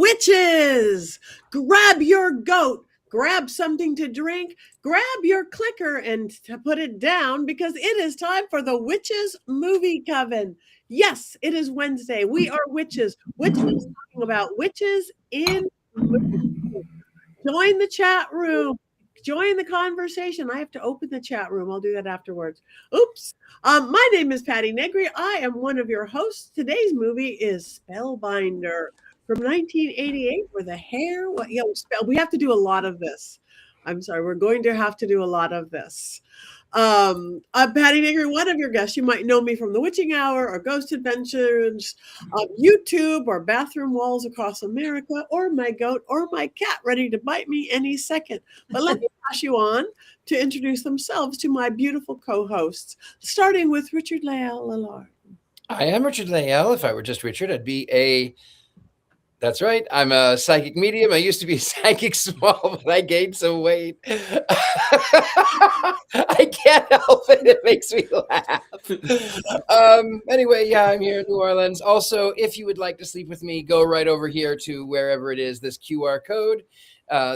Witches, grab your goat, grab something to drink, grab your clicker and to put it down because it is time for the Witches Movie Coven. Yes, it is Wednesday. We are witches. Witches talking about witches in movies. Join the chat room. Join the conversation. I have to open the chat room. I'll do that afterwards. Oops. My name is Patti Negri. I am one of your hosts. Today's movie is Spellbinder from 1988, where the hair, we have to do a lot of this. I'm sorry, we're going to have to do a lot of this. I'm Patti Negri, one of your guests. You might know me from The Witching Hour or Ghost Adventures, YouTube or Bathroom Walls Across America, or my goat or my cat ready to bite me any second. But let me pass you on to introduce themselves to my beautiful co-hosts, starting with Richard-Lael Lillard. I am Richard-Lael. If I were just Richard, I'd be that's right. I'm a psychic medium. I used to be psychic small, but I gained some weight. I can't help it. It makes me laugh. Anyway, yeah, I'm here in New Orleans. Also, if you would like to sleep with me, go right over here to wherever it is, this QR code.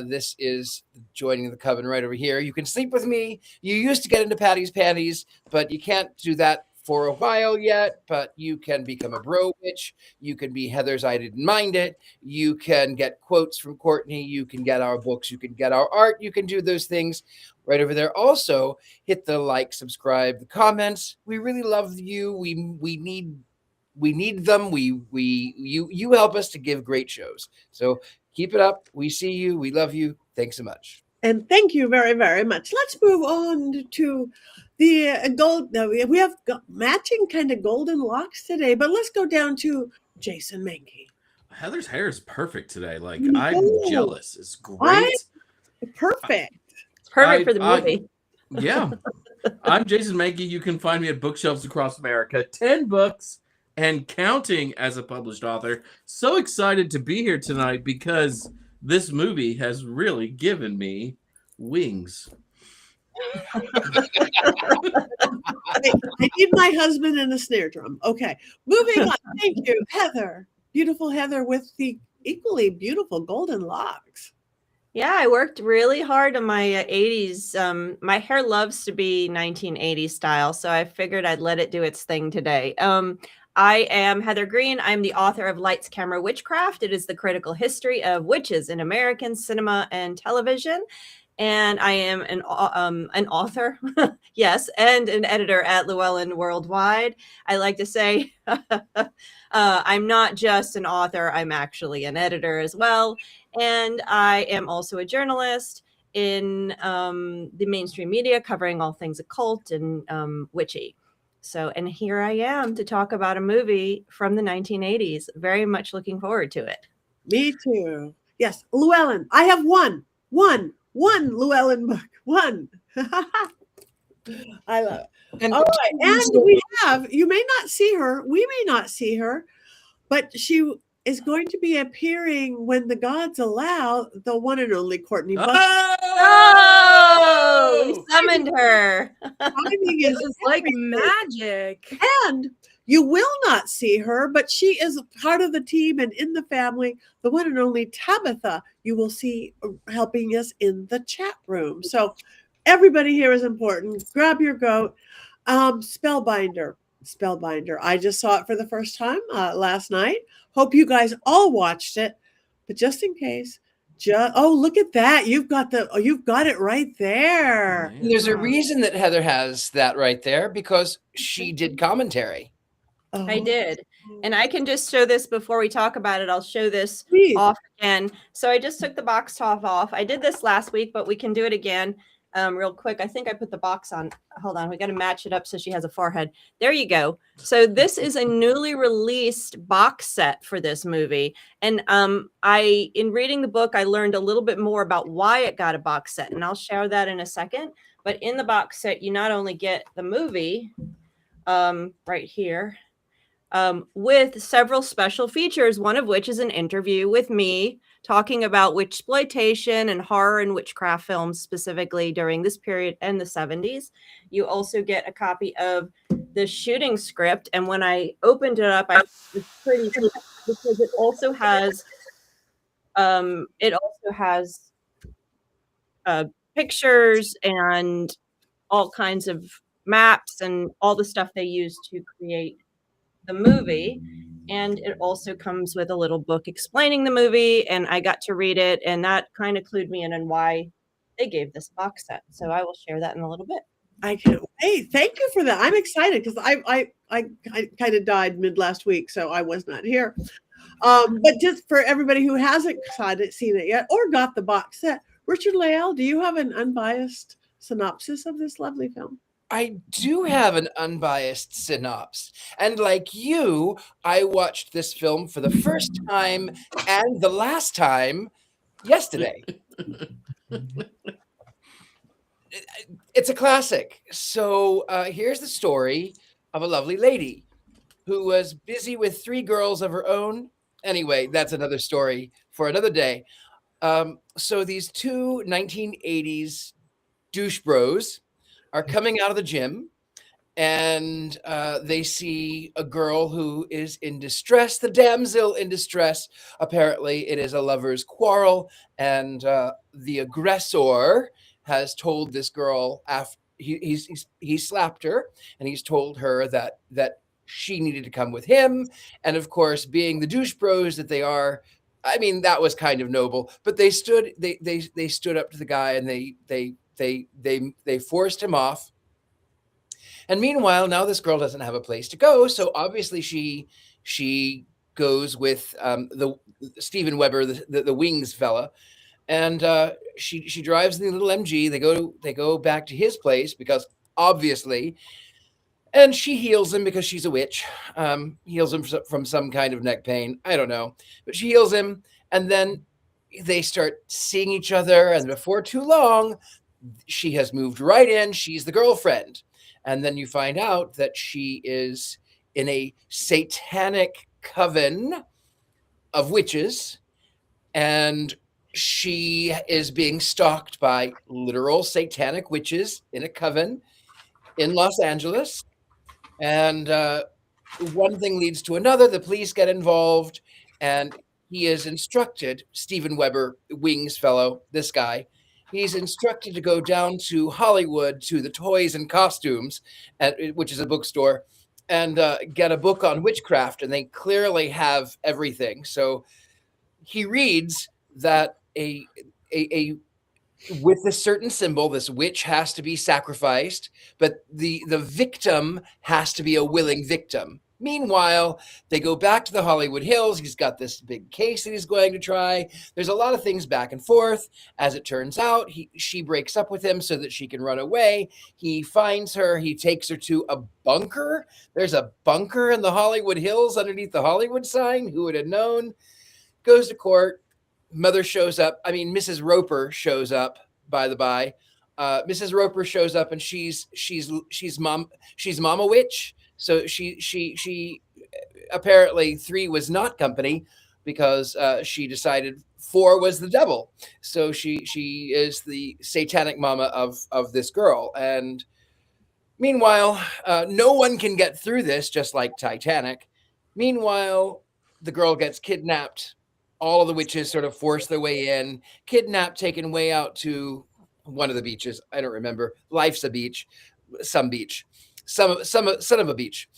This is joining the coven right over here. You can sleep with me. You used to get into Patty's panties, but you can't do that for a while yet, but you can become a bro witch. You can be Heather's I Didn't Mind It. You can get quotes from Courtney. You can get our books. You can get our art. You can do those things right over there. Also, hit the like, subscribe, the comments. We really love you. We need them. You help us to give great shows. So keep it up. We see you. We love you. Thanks so much. And thank you very, very much. Let's move on to the gold. We have matching kind of golden locks today, but let's go down to Jason Mankey. Heather's hair is perfect today. Like, I'm jealous. It's great. Perfect. It's perfect for the movie. Yeah. I'm Jason Mankey. You can find me at Bookshelves Across America. 10 books and counting as a published author. So excited to be here tonight because this movie has really given me wings. I need my husband and a snare drum. Okay, moving on. Thank you, Heather. Beautiful Heather with the equally beautiful golden locks. Yeah, I worked really hard on my 80s. My hair loves to be 1980s style, so I figured I'd let it do its thing today. I am Heather Greene. I'm the author of Lights, Camera, Witchcraft. It is the critical history of witches in American cinema and television. And I am an author, yes, and an editor at Llewellyn Worldwide. I like to say I'm not just an author, I'm actually an editor as well. And I am also a journalist in the mainstream media covering all things occult and witchy. So, and here I am to talk about a movie from the 1980s. Very much looking forward to it. Me too. Yes, Llewellyn. I have one Llewellyn book. One. I love it. And all right. And we have, you may not see her, we may not see her, but she is going to be appearing when the gods allow, the one and only Courtney Buckley. Oh, we summoned her. Timing is like magic. And you will not see her, but she is part of the team and in the family. The one and only Tabitha, you will see helping us in the chat room. So everybody here is important. Grab your goat. Spellbinder. I just saw it for the first time last night. Hope you guys all watched it. But just in case, look at that. You've got it right there. There's a reason that Heather has that right there because she did commentary. Oh. I did. And I can just show this before we talk about it. I'll show this off again. So I just took the box top off. I did this last week, but we can do it again real quick. I think I put the box on. Hold on. We got to match it up so she has a forehead. There you go. So this is a newly released box set for this movie. And in reading the book, I learned a little bit more about why it got a box set. And I'll share that in a second. But in the box set, you not only get the movie right here, with several special features, one of which is an interview with me talking about witchploitation and horror and witchcraft films specifically during this period and the 70s. You also get a copy of the shooting script. And when I opened it up, I was pretty because it also has It also has pictures and all kinds of maps and all the stuff they use to create the movie. And it also comes with a little book explaining the movie, and I got to read it, and that kind of clued me in on why they gave this box set. So I will share that in a little bit. I can't wait. Thank you for that. I'm excited because I kind of died mid last week, so I was not here. But just for everybody who hasn't seen it yet or got the box set, Richard-Lael, do you have an unbiased synopsis of this lovely film? I do have an unbiased synopsis. And like you, I watched this film for the first time and the last time yesterday. It's a classic. So here's the story of a lovely lady who was busy with 3 girls of her own. Anyway, that's another story for another day. So these 2 1980s douche bros are coming out of the gym, and they see a girl who is in distress, the damsel in distress. Apparently, it is a lover's quarrel, and the aggressor has told this girl after he slapped her, and he's told her that she needed to come with him. And of course, being the douche bros that they are, I mean, that was kind of noble. But they stood up to the guy, and they forced him off. And meanwhile, now this girl doesn't have a place to go, so obviously she goes with the Steven Weber, the Wings fella, and she drives in the little MG. They go back to his place because obviously, and she heals him because she's a witch. Heals him from some kind of neck pain. I don't know, but she heals him, and then they start seeing each other, and before too long, she has moved right in. She's the girlfriend. And then you find out that she is in a satanic coven of witches, and she is being stalked by literal satanic witches in a coven in Los Angeles. And one thing leads to another. The police get involved, and he is instructed, Steven Weber, Wings fellow, this guy, he's instructed to go down to Hollywood to the Toys and Costumes, which is a bookstore, and get a book on witchcraft. And they clearly have everything. So he reads that with a certain symbol, this witch has to be sacrificed, but the victim has to be a willing victim. Meanwhile, they go back to the Hollywood Hills. He's got this big case that he's going to try. There's a lot of things back and forth. As it turns out, she breaks up with him so that she can run away. He finds her. He takes her to a bunker. There's a bunker in the Hollywood Hills underneath the Hollywood sign. Who would have known? Goes to court. Mother shows up. I mean, Mrs. Roper shows up, by the by. Mrs. Roper shows up, and she's Mama Witch. So she apparently 3 was not company because she decided 4 was the devil. So she is the satanic mama of this girl. And meanwhile, no one can get through this, just like Titanic. Meanwhile, the girl gets kidnapped. All of the witches sort of force their way in, kidnapped, taken way out to one of the beaches. I don't remember. Life's a beach, some beach. Son of a beach.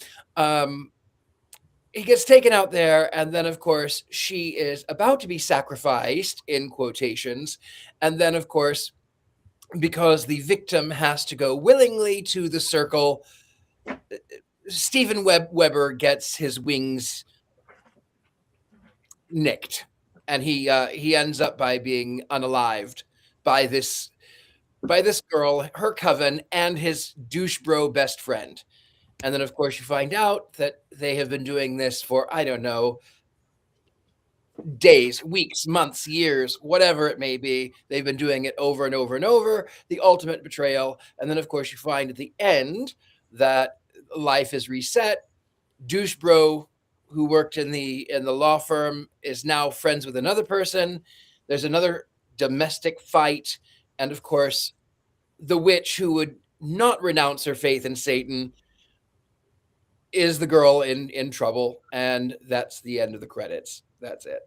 He gets taken out there, and then, of course, she is about to be sacrificed, in quotations. And then, of course, because the victim has to go willingly to the circle, Steven Weber gets his wings nicked, and he ends up by being unalived by this girl, her coven, and his douche bro best friend. And then, of course, you find out that they have been doing this for, I don't know, days, weeks, months, years, whatever it may be. They've been doing it over and over and over. The ultimate betrayal. And then, of course, you find at the end that life is reset. Douche bro, who worked in the law firm, is now friends with another person. There's another domestic fight. And of course, the witch who would not renounce her faith in Satan is the girl in trouble. And that's the end of the credits. That's it.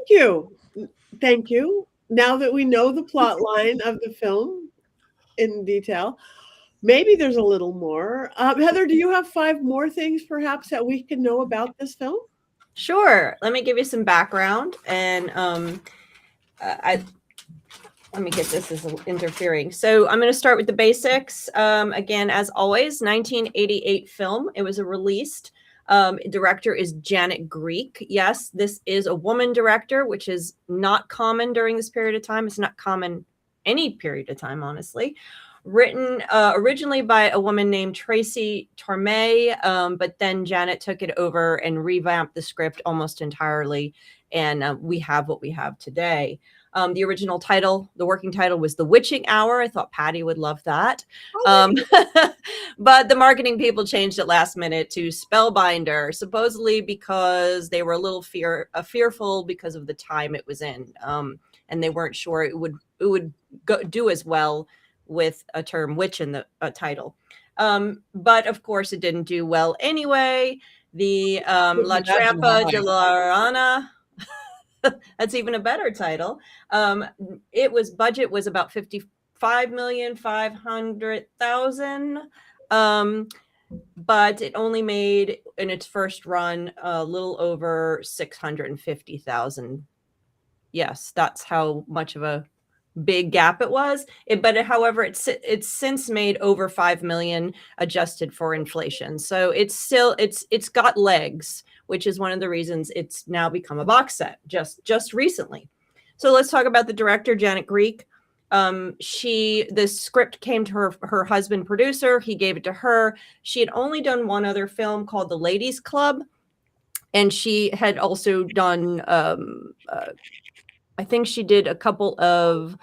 Thank you. Thank you. Now that we know the plot line of the film in detail, maybe there's a little more. Heather, do you have 5 more things perhaps that we can know about this film? Sure. Let me give you some background, and let me get this as interfering. So I'm going to start with the basics. Again, as always, 1988 film. It was released. Director is Janet Greek. Yes, this is a woman director, which is not common during this period of time. It's not common any period of time, honestly. Written originally by a woman named Tracy Torme, but then Janet took it over and revamped the script almost entirely, and we have what we have today. The original title, the working title, was The Witching Hour. I thought Patti would love that. But the marketing people changed it last minute to Spellbinder, supposedly because they were a little fearful because of the time it was in, and they weren't sure it would do as well with a term witch in the title. But of course, it didn't do well anyway. The La Trampa de la Rana. That's even a better title. Budget was about $55,500,000, but it only made in its first run a little over $650,000. Yes, that's how much of a big gap it was. However, it's since made over 5 million adjusted for inflation. So it's got legs, which is one of the reasons it's now become a box set just recently. So let's talk about the director, Janet Greek. The script came to her husband producer. He gave it to her. She had only done one other film called The Ladies Club, and she had also done I think she did a couple of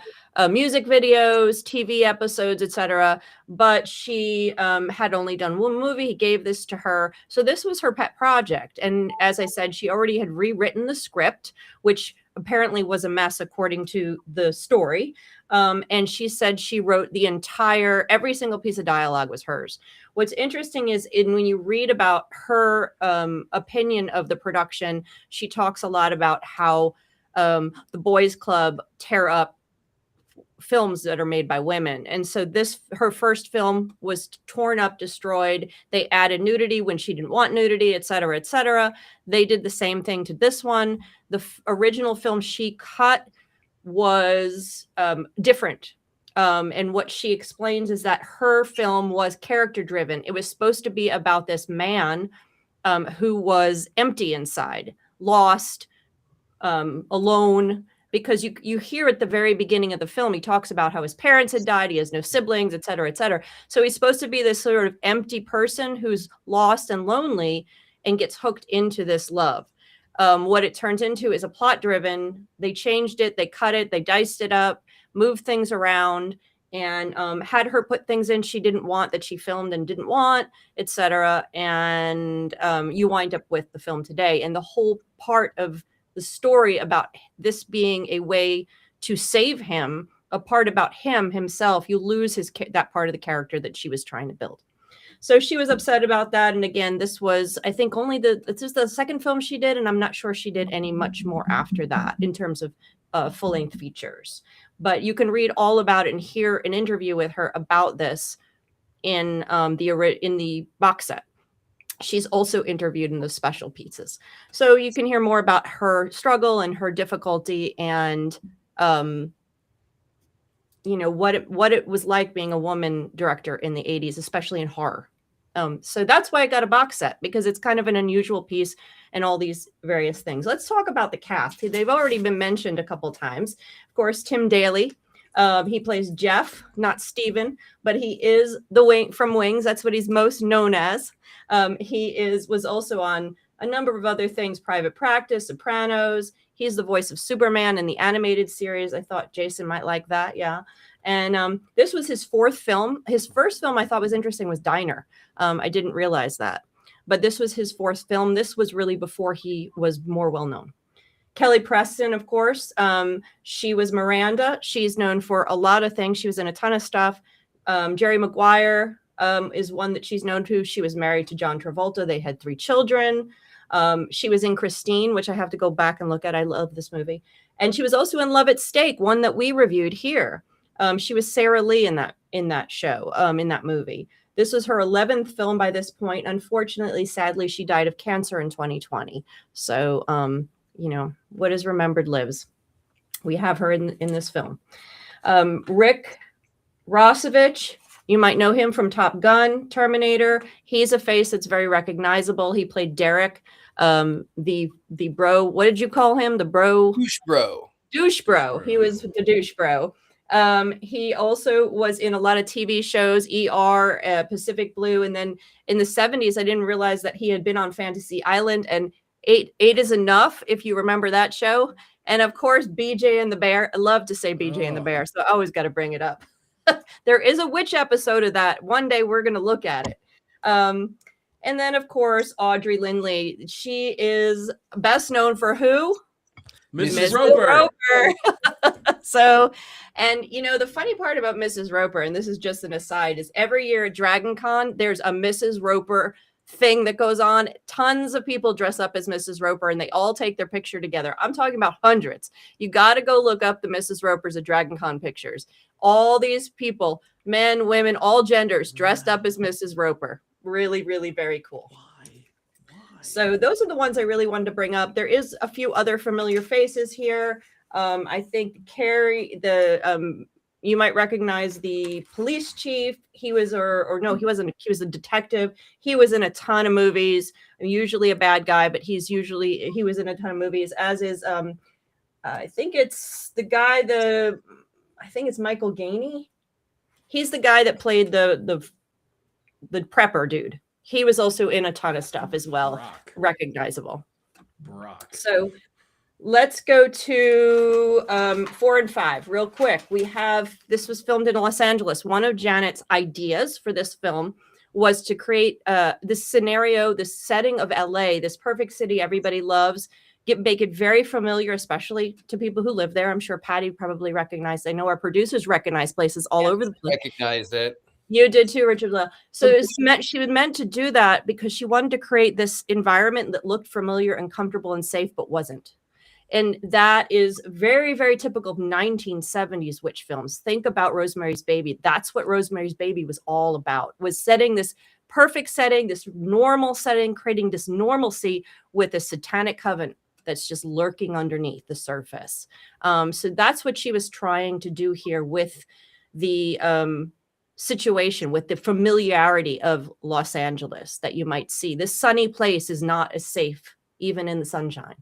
music videos, TV episodes, etc. But she had only done one movie. He gave this to her. So this was her pet project. And as I said, she already had rewritten the script, which apparently was a mess according to the story. And she said she wrote every single piece of dialogue was hers. What's interesting is when you read about her opinion of the production, she talks a lot about how the boys club tear up films that are made by women. And so her first film was torn up, destroyed. They added nudity when she didn't want nudity, et cetera, et cetera. They did the same thing to this one. The original film she cut was different. And what she explains is that her film was character driven. It was supposed to be about this man who was empty inside, lost, alone, because you hear at the very beginning of the film, he talks about how his parents had died, he has no siblings, et cetera, et cetera. So he's supposed to be this sort of empty person who's lost and lonely and gets hooked into this love. What it turns into is a plot driven. They changed it, they cut it, they diced it up, moved things around, and had her put things in she didn't want, that she filmed and didn't want, etc. And you wind up with the film today. And the whole part of the story about this being a way to save him, a part about himself, you lose that part of the character that she was trying to build. So she was upset about that. And again, this was, I think, this is the second film she did, and I'm not sure she did any much more after that in terms of full-length features. But you can read all about it and hear an interview with her about this in the box set. She's also interviewed in the special pieces. So you can hear more about her struggle and her difficulty and, what it was like being a woman director in the 80s, especially in horror. So that's why I got a box set, because it's kind of an unusual piece and all these various things. Let's talk about the cast. They've already been mentioned a couple times. Of course, Tim Daly. He plays Jeff, not Steven, but he is the Wing from Wings. That's what he's most known as. He was also on a number of other things, Private Practice, Sopranos. He's the voice of Superman in the animated series. I thought Jason might like that. Yeah. And this was his fourth film. His first film I thought was interesting was Diner. I didn't realize that, but this was his fourth film. This was really before he was more well-known. Kelly Preston, of course. She was Miranda. She's known for a lot of things. She was in a ton of stuff. Jerry Maguire is one that she's known to. She was married to John Travolta. They had 3 children. She was in Christine, which I have to go back and look at. I love this movie. And she was also in Love at Stake, one that we reviewed here. She was Sarah Lee in that show, in that movie. This was her 11th film by this point. Unfortunately, sadly, she died of cancer in 2020. So, what is remembered lives. We have her in this film. Rick Rossovich, you might know him from Top Gun, Terminator. He's a face that's very recognizable. He played Derek, the bro. What did you call him? The bro? Douche bro. Douche bro. He was the douche bro. He also was in a lot of TV shows, ER, Pacific Blue. And then in the 70s, I didn't realize that he had been on Fantasy Island and Eight is Enough, if you remember that show. And of course, BJ and the Bear. I love to say BJ and the Bear, so I always got to bring it up. There is a witch episode of that. One day we're going to look at it. And then, of course, Audra Lindley. She is best known for who? Mrs. Roper. So, and the funny part about Mrs. Roper, and this is just an aside, is every year at Dragon Con, there's a Mrs. Roper thing that goes on. Tons of people dress up as Mrs. Roper and they all take their picture together. I'm talking about hundreds. You got to go look up the Mrs. Ropers at Dragon Con pictures. All these people, men, women, all genders, dressed up as Mrs. Roper. Really, really very cool. Why? So those are the ones I really wanted to bring up. There is a few other familiar faces here. I think Carrie, you might recognize the police chief. He was, or no, he wasn't. He was a detective. He was in a ton of movies. Usually a bad guy, but he was in a ton of movies. As is, I think it's the guy. I think it's Michael Gainey. He's the guy that played the prepper dude. He was also in a ton of stuff as well. Brock. Recognizable. Brock. So let's go to 4 and 5 real quick. This was filmed in Los Angeles. One of Janet's ideas for this film was to create this scenario, this setting of LA, this perfect city everybody loves, make it very familiar, especially to people who live there. I'm sure Patti probably recognized. I know our producers recognize places all over the place. Recognized it. You did too, Richard-Lael. So she was meant to do that because she wanted to create this environment that looked familiar and comfortable and safe, but wasn't. And that is very, very typical of 1970s witch films. Think about Rosemary's Baby. That's what Rosemary's Baby was all about, was setting this perfect setting, this normal setting, creating this normalcy with a satanic coven that's just lurking underneath the surface. So that's what she was trying to do here with the situation, with the familiarity of Los Angeles that you might see. This sunny place is not as safe, even in the sunshine.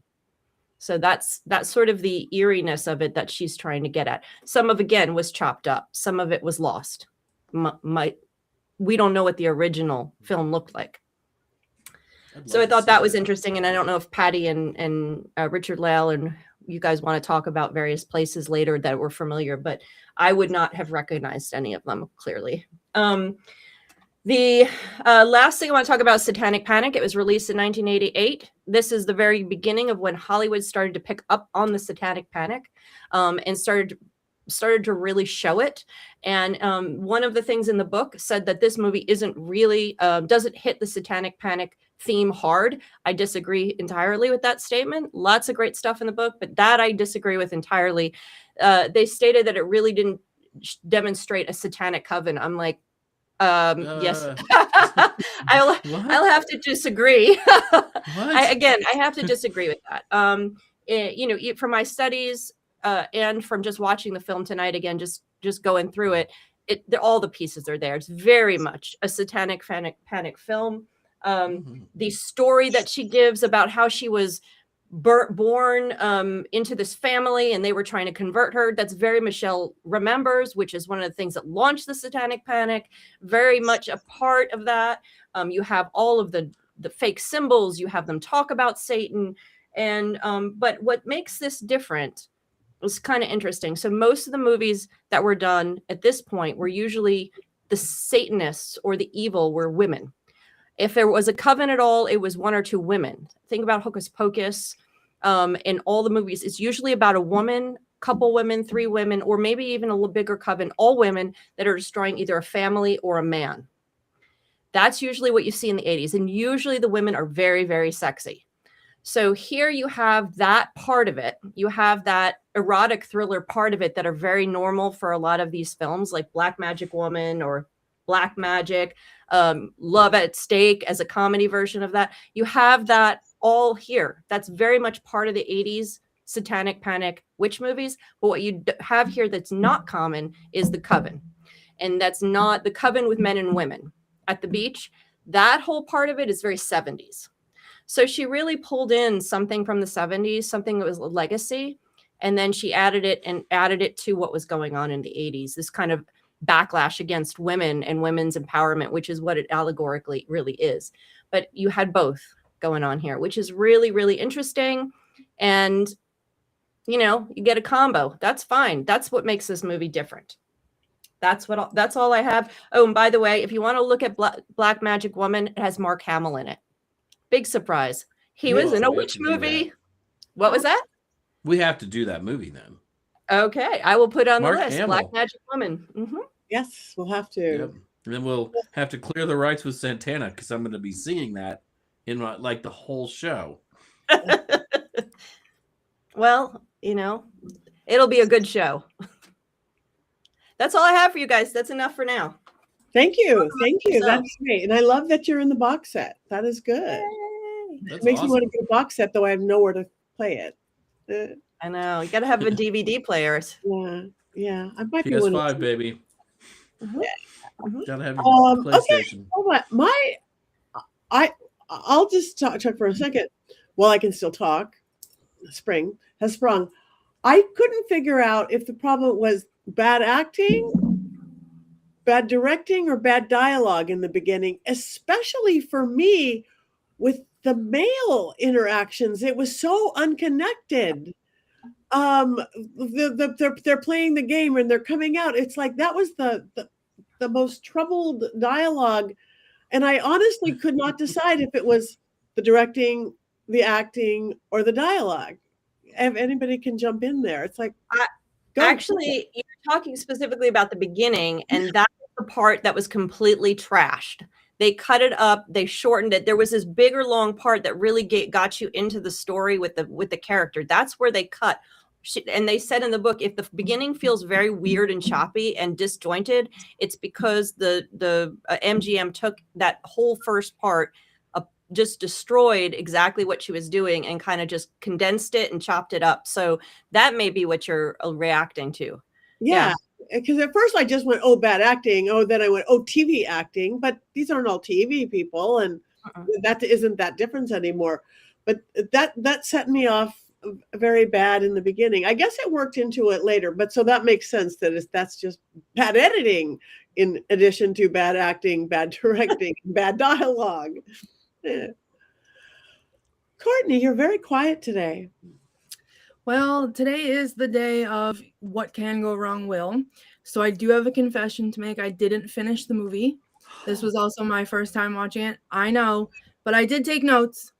So that's sort of the eeriness of it that she's trying to get at. Some of, again, was chopped up. Some of it was lost. We don't know what the original film looked like. So I thought that was interesting. And I don't know if Patti and Richard-Lael and you guys want to talk about various places later that were familiar, but I would not have recognized any of them clearly. The last thing I want to talk about is Satanic Panic. It was released in 1988. This is the very beginning of when Hollywood started to pick up on the Satanic Panic and started to really show it. And one of the things in the book said that this movie isn't really, doesn't hit the Satanic Panic theme hard. I disagree entirely with that statement. Lots of great stuff in the book, but that I disagree with entirely. They stated that it really didn't demonstrate a satanic coven. I'm like, yes. I'll have to disagree. I have to disagree with that. From my studies and from just watching the film tonight, again, just going through it, all the pieces are there. It's very much a satanic panic film. The story that she gives about how she was born into this family and they were trying to convert her, that's very Michelle Remembers, which is one of the things that launched the Satanic Panic. Very much a part of that. You have all of the fake symbols, you have them talk about Satan, and but what makes this different was kind of interesting. So most of the movies that were done at this point were usually the Satanists or the evil were women. If there was a coven at all, it was one or two women. Think about Hocus Pocus. In all the movies, it's usually about a woman, couple women, 3 women, or maybe even a little bigger coven, all women that are destroying either a family or a man. That's usually what you see in the 80s. And usually the women are very, very sexy. So here you have that part of it. You have that erotic thriller part of it that are very normal for a lot of these films, like Black Magic Woman or Black Magic, Love at Stake as a comedy version of that. You have that all here. That's very much part of the 80s satanic panic witch movies. But what you have here that's not common is the coven. And that's not the coven with men and women at the beach. That whole part of it is very 70s. So she really pulled in something from the 70s, something that was a legacy. And then she added it to what was going on in the 80s, this kind of backlash against women and women's empowerment, which is what it allegorically really is. But you had both going on here, which is really, really interesting. And, you get a combo. That's fine. That's what makes this movie different. That's all I have. Oh, and by the way, if you want to look at Black Magic Woman, it has Mark Hamill in it. Big surprise. He was in a witch movie. What was that? We have to do that movie then. Okay, I will put on Mark the list. Hamill. Black Magic Woman. Mm-hmm. Yes, we'll have to. Yep. And then we'll have to clear the rights with Santana because I'm going to be singing that in the whole show. Well, it'll be a good show. That's all I have for you guys. That's enough for now. Thank you. Thank you. So- That's great. And I love that you're in the box set. That is good. Yay. That's It makes awesome. me want to get a box set, though I have nowhere to play it. I know. You got to have a DVD player. Yeah. I might be one. PS5, baby. Mhm. Mhm. Gotta have your Okay. PlayStation. Hold on. I'll just talk for a second. While I can still talk. Spring has sprung. I couldn't figure out if the problem was bad acting, bad directing, or bad dialogue in the beginning, especially for me with the male interactions. It was so unconnected. They're playing the game and they're coming out. It's like that was the most troubled dialogue, and I honestly could not decide if it was the directing, the acting, or the dialogue. If anybody can jump in there, it's like go. Actually, you're talking specifically about the beginning, and that's the part that was completely trashed. They cut it up, they shortened it. There was this bigger, long part that really got you into the story with the character. That's where they cut. And they said in the book, if the beginning feels very weird and choppy and disjointed, it's because the MGM took that whole first part, just destroyed exactly what she was doing and kind of just condensed it and chopped it up. So that may be what you're reacting to. Yeah, because at first I just went, oh, bad acting. Oh, then I went, oh, TV acting. But these aren't all TV people, and that isn't that difference anymore. But that set me off very bad in the beginning. I guess it worked into it later, but so that makes sense that that's just bad editing in addition to bad acting, bad directing, bad dialogue. Yeah. Courtney, you're very quiet today. Well, today is the day of what can go wrong will. So I do have a confession to make. I didn't finish the movie. This was also my first time watching it. I know, but I did take notes.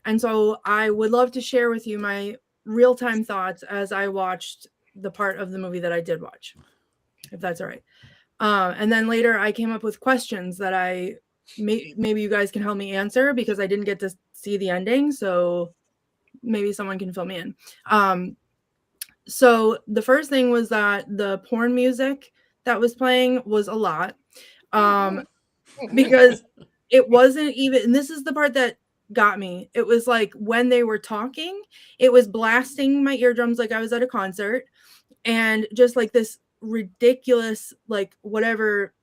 And so I would love to share with you my real-time thoughts as I watched the part of the movie that I did watch, if that's all right. And then later I came up with questions that maybe you guys can help me answer because I didn't get to see the ending. So maybe someone can fill me in. So the first thing was that the porn music that was playing was a lot. Because it wasn't even, and this is the part that got me. It was like when they were talking, it was blasting my eardrums like I was at a concert, and just like this ridiculous, like whatever,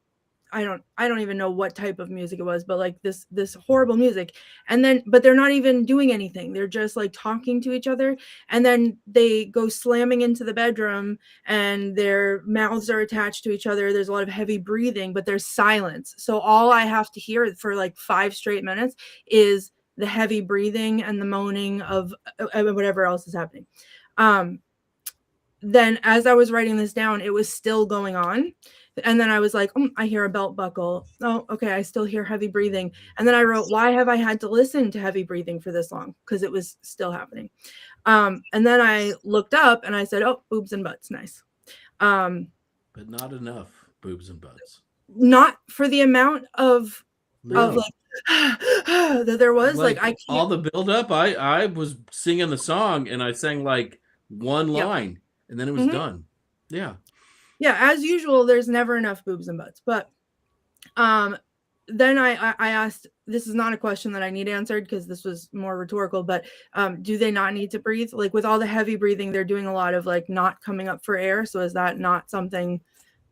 I don't even know what type of music it was, but like this horrible music. And then, but they're not even doing anything. They're just like talking to each other. And then they go slamming into the bedroom and their mouths are attached to each other. There's a lot of heavy breathing, but there's silence. So all I have to hear for like 5 straight minutes is the heavy breathing and the moaning of whatever else is happening. Then as I was writing this down, it was still going on. And then I was like, I hear a belt buckle. Oh, okay. I still hear heavy breathing. And then I wrote, why have I had to listen to heavy breathing for this long? Because it was still happening. And then I looked up and I said, oh, boobs and butts. Nice. But not enough boobs and butts. Not for the amount of of like that there was like I can't all the build up. I was singing the song and I sang like one Yep. line and then it was Mhm. done. Yeah. Yeah, as usual, there's never enough boobs and butts. But then I asked, this is not a question that I need answered because this was more rhetorical, but do they not need to breathe? Like with all the heavy breathing, they're doing a lot of like not coming up for air. So is that not something,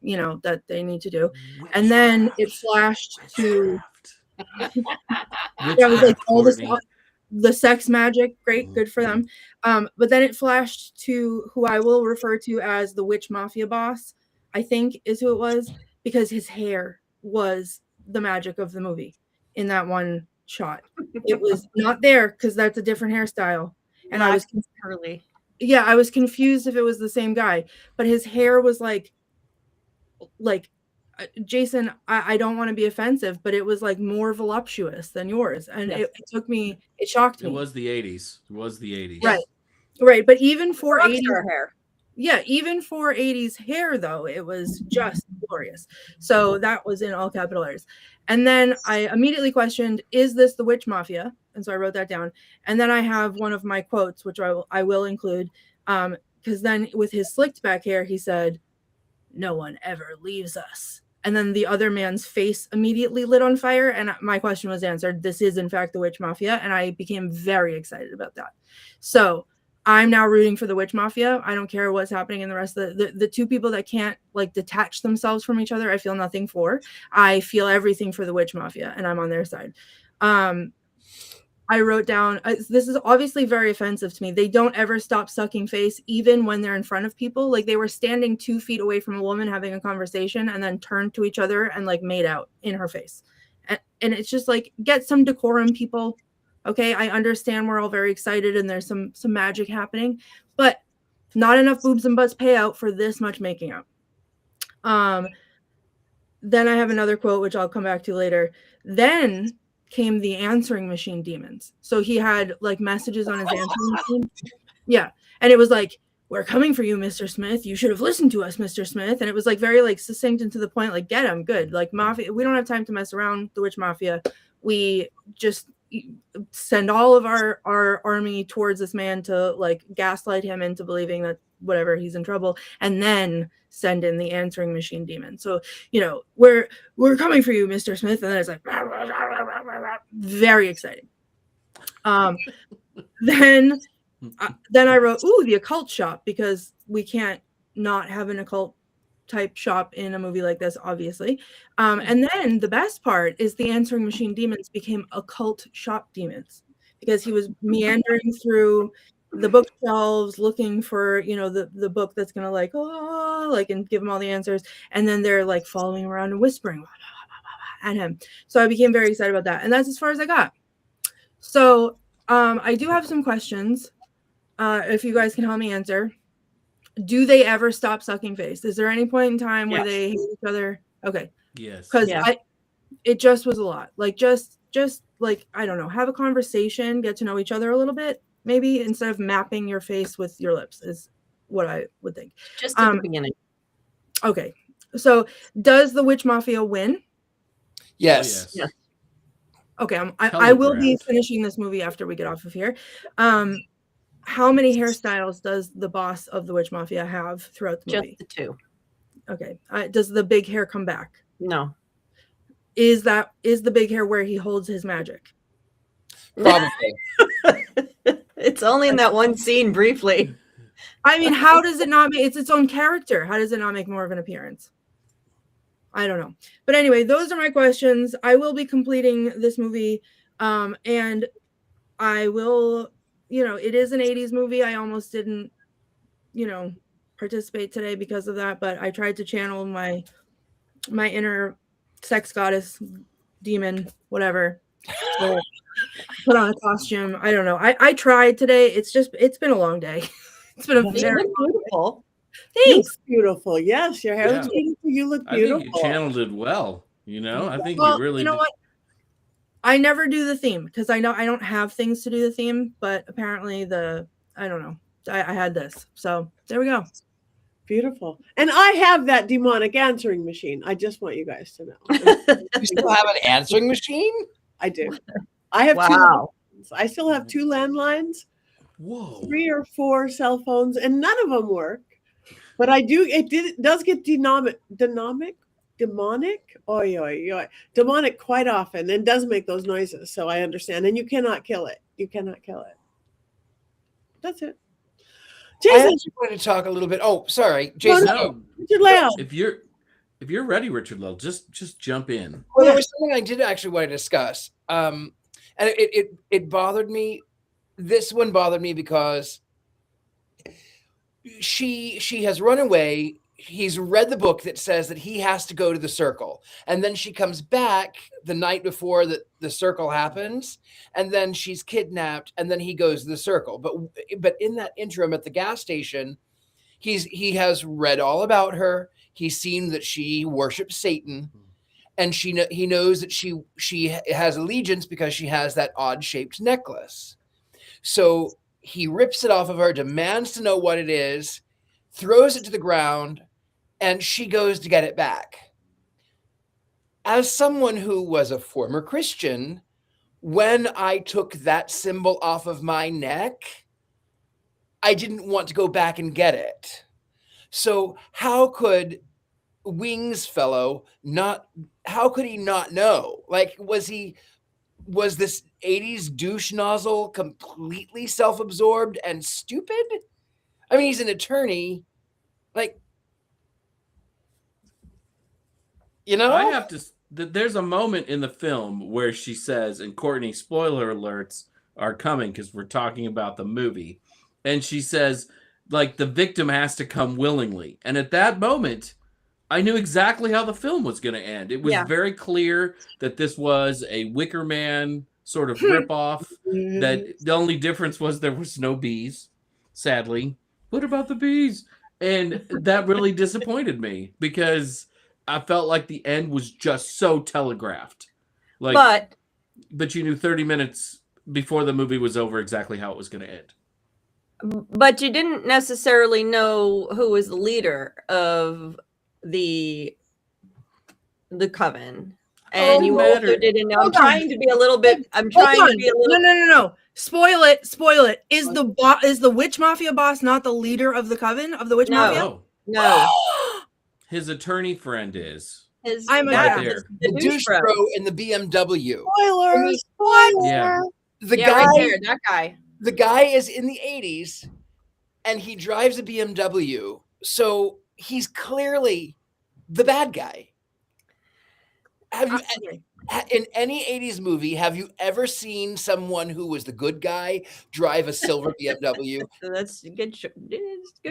you know, that they need to do? And then it flashed to yeah, it was like all this the sex magic, great, good for them. But then it flashed to who I will refer to as the witch mafia boss, I think is who it was, because his hair was the magic of the movie in that one shot. It was not there because that's a different hairstyle. And I was curly. yeah, I was confused if it was the same guy, but his hair was like Jason, I don't want to be offensive, but it was like more voluptuous than yours. And Yes. it shocked me. It was the 80s. It was the 80s. Right. Right. But even for Rockstar 80s hair. yeah, even for 80s hair though, it was just glorious. So that was in all capital letters. And then I immediately questioned, is this the witch mafia? And so I wrote that down. And then I have one of my quotes, which I will include. Because then with his slicked back hair, he said, "No one ever leaves us." And then the other man's face immediately lit on fire. And my question was answered. This is, in fact, the witch mafia. And I became very excited about that. So I'm now rooting for the witch mafia. I don't care what's happening in the rest of the two people that can't like detach themselves from each other. I feel nothing for. I feel everything for the witch mafia. And I'm on their side. I wrote down, this is obviously very offensive to me. They don't ever stop sucking face, even when they're in front of people. Like they were standing 2 feet away from a woman having a conversation and then turned to each other and like made out in her face. And it's just like, get some decorum, people. Okay, I understand we're all very excited and there's some magic happening, but not enough boobs and butts pay out for this much making out. Then I have another quote, which I'll come back to later. Then came the answering machine demons. So he had like messages on his answering machine. Yeah. And it was like, "We're coming for you, Mr. Smith. You should have listened to us, Mr. Smith." And it was like very like succinct and to the point, like, get him, good. Like mafia, we don't have time to mess around, the witch mafia. We just send all of our army towards this man to like gaslight him into believing that whatever, he's in trouble, and then send in the answering machine demon. So, you know, we're coming for you, Mr. Smith. And then it's like very exciting. Then I wrote, ooh, the occult shop, because we can't not have an occult type shop in a movie like this, obviously. And then the best part is the answering machine demons became occult shop demons, because he was meandering through the bookshelves looking for, you know, the book that's gonna like, oh, like, and give him all the answers. And then they're like following around and whispering at him. So I became very excited about that. And that's as far as I got. So I do have some questions. If you guys can help me answer. Do they ever stop sucking face? Is there any point in time where they hate each other? Okay. Yes. Because it just was a lot. Like just like, I don't know, have a conversation, get to know each other a little bit, maybe, instead of mapping your face with your lips, is what I would think. Just at the beginning. Okay. So does the witch mafia win? Yes. Oh, yes. Okay. I will be finishing this movie after we get off of here. How many hairstyles does the boss of the witch mafia have throughout the movie? Just the 2. Okay. Does the big hair come back? No. Is the big hair where he holds his magic? Probably. It's only in that one scene briefly. I mean, how does it not make, it's its own character. How does it not make more of an appearance? I don't know. But anyway, those are my questions. I will be completing this movie. And I will, you know, it is an 80s movie. I almost didn't, you know, participate today because of that, but I tried to channel my inner sex goddess, demon, whatever. So put on a costume. I don't know. I tried today. It's been a long day. It's been a very beautiful. Thanks. Beautiful. Yes, your hair looks beautiful. You look beautiful. I think you channeled it well. You know, I think Well, you really. You know what? I never do the theme because I know I don't have things to do the theme, but apparently I don't know. I had this. So there we go. Beautiful. And I have that demonic answering machine. I just want you guys to know. You still have an answering machine? I do. I have Wow. two. I still have 2 landlines, Whoa. 3 or 4 cell phones, and none of them work. But I do. It does get demonic, oi, oi, oi, demonic quite often, and does make those noises. So I understand. And you cannot kill it. You cannot kill it. That's it. I Jason, actually wanted to talk a little bit. Oh, sorry, Jason. No, Richard-Lael. if you're ready, Richard-Lael, just jump in. Well, there was something I did actually want to discuss. And it bothered me. This one bothered me because she has run away. He's read the book that says that he has to go to the circle. And then she comes back the night before the circle happens. And then she's kidnapped. And then he goes to the circle. But in that interim at the gas station, he has read all about her. He's seen that she worships Satan. And he knows that she has allegiance because she has that odd-shaped necklace. So he rips it off of her, demands to know what it is, throws it to the ground, and she goes to get it back. As someone who was a former Christian, when I took that symbol off of my neck, I didn't want to go back and get it. So how could Wings fellow how could he not know? Like, was this 80s douche nozzle completely self-absorbed and stupid? I mean, he's an attorney. Like, you know? I have to. There's a moment in the film where she says, and Courtney, spoiler alerts are coming because we're talking about the movie, and she says, like, the victim has to come willingly. And at that moment, I knew exactly how the film was going to end. It was very clear that this was a Wicker Man sort of ripoff. That the only difference was there was no bees, sadly. What about the bees? And that really disappointed me because I felt like the end was just so telegraphed. Like, but you knew 30 minutes before the movie was over exactly how it was going to end. But you didn't necessarily know who was the leader of the coven. And you also didn't know. I'm trying to be a little bit. No. Spoil it. Is the witch mafia boss not the leader of the coven of the witch mafia? No. His attorney friend is. I'm right there. The douche bro in the BMW. Spoilers. Yeah. Right there, that guy. The guy is in the 80s and he drives a BMW. So he's clearly the bad guy. Have you, in any 80s movie, have you ever seen someone who was the good guy drive a silver BMW? That's a good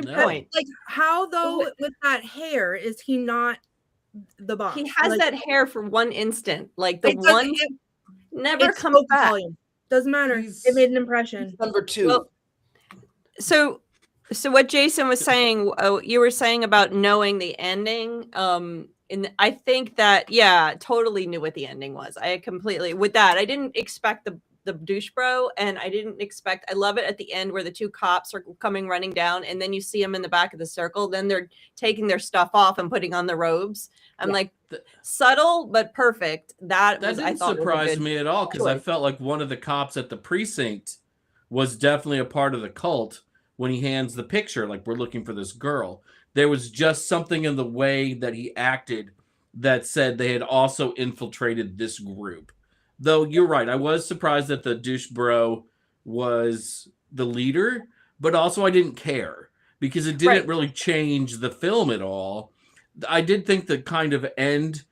point. Like, how though with that hair is he not the boss? He has that hair for one instant. Like the one never comes back. Volume. Doesn't matter. It made an impression. Number 2. Well, so what Jason was saying, you were saying about knowing the ending. And I think that, totally knew what the ending was. I completely, with that, I didn't expect the douche bro, and I love it at the end where the 2 cops are coming running down, and then you see them in the back of the circle. Then they're taking their stuff off and putting on the robes. I'm like, subtle but perfect. That didn't surprise me at all because I felt like one of the cops at the precinct was definitely a part of the cult when he hands the picture, like, we're looking for this girl. There was just something in the way that he acted that said they had also infiltrated this group. Though you're right, I was surprised that the douche bro was the leader, but also I didn't care because it didn't really change the film at all. I did think the kind of end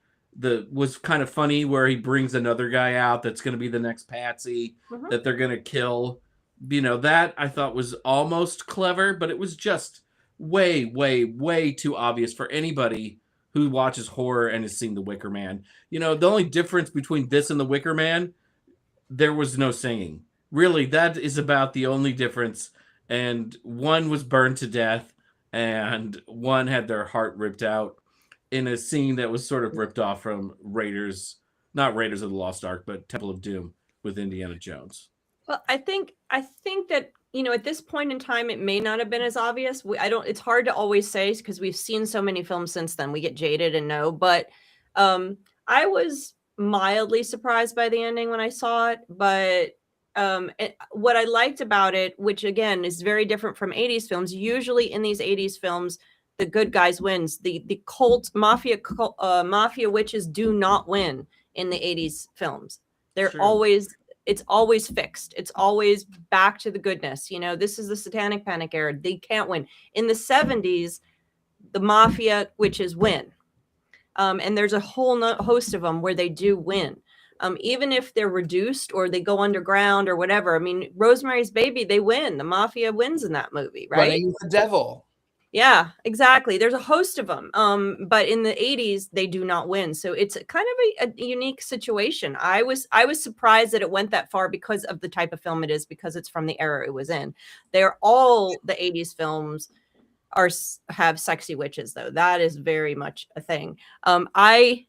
was kind of funny where he brings another guy out that's going to be the next Patsy that they're going to kill. You know, that I thought was almost clever, but it was just way, way, way too obvious for anybody who watches horror and has seen The Wicker Man. You know, the only difference between this and The Wicker Man, there was no singing. Really, that is about the only difference. And one was burned to death, and one had their heart ripped out in a scene that was sort of ripped off from not Raiders of the Lost Ark, but Temple of Doom with Indiana Jones. Well, I think that, you know, at this point in time, it may not have been as obvious. It's hard to always say because we've seen so many films since then. We get jaded and know, but I was mildly surprised by the ending when I saw it. But what I liked about it, which again is very different from 80s films, usually in these 80s films, the good guys wins. The mafia witches do not win in the 80s films. They're True. it's always fixed. It's always back to the goodness. You know, this is the Satanic Panic era. They can't win. In the 70s, the mafia witches win. And there's a whole host of them where they do win. Even if they're reduced or they go underground or whatever. I mean, Rosemary's Baby, they win. The mafia wins in that movie, right? Running with the devil. Yeah, exactly. There's a host of them. But in the 80s, they do not win. So it's kind of a unique situation. I was surprised that it went that far because of the type of film it is, because it's from the era it was in. They're all the 80s films have sexy witches, though. That is very much a thing. I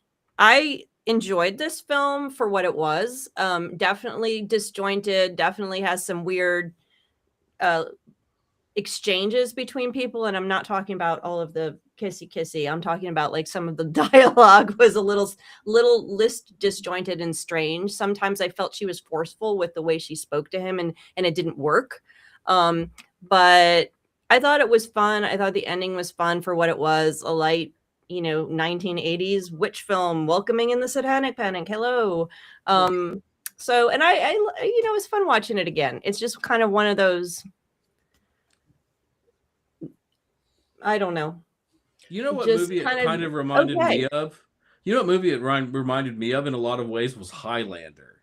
enjoyed this film for what it was. Definitely disjointed, definitely has some weird exchanges between people, and I'm not talking about all of the kissy. I'm talking about like some of the dialogue was a little list disjointed and strange. Sometimes I felt she was forceful with the way she spoke to him, and it didn't work. But I thought it was fun. I thought the ending was fun for what it was, a light, you know, 1980s witch film welcoming in the Satanic Panic. Hello. So, and I you know, it was fun watching it again. It's just kind of one of those, I don't know. You know what Just movie it kind of- kind of reminded okay. me of? You know what movie it reminded me of in a lot of ways was Highlander.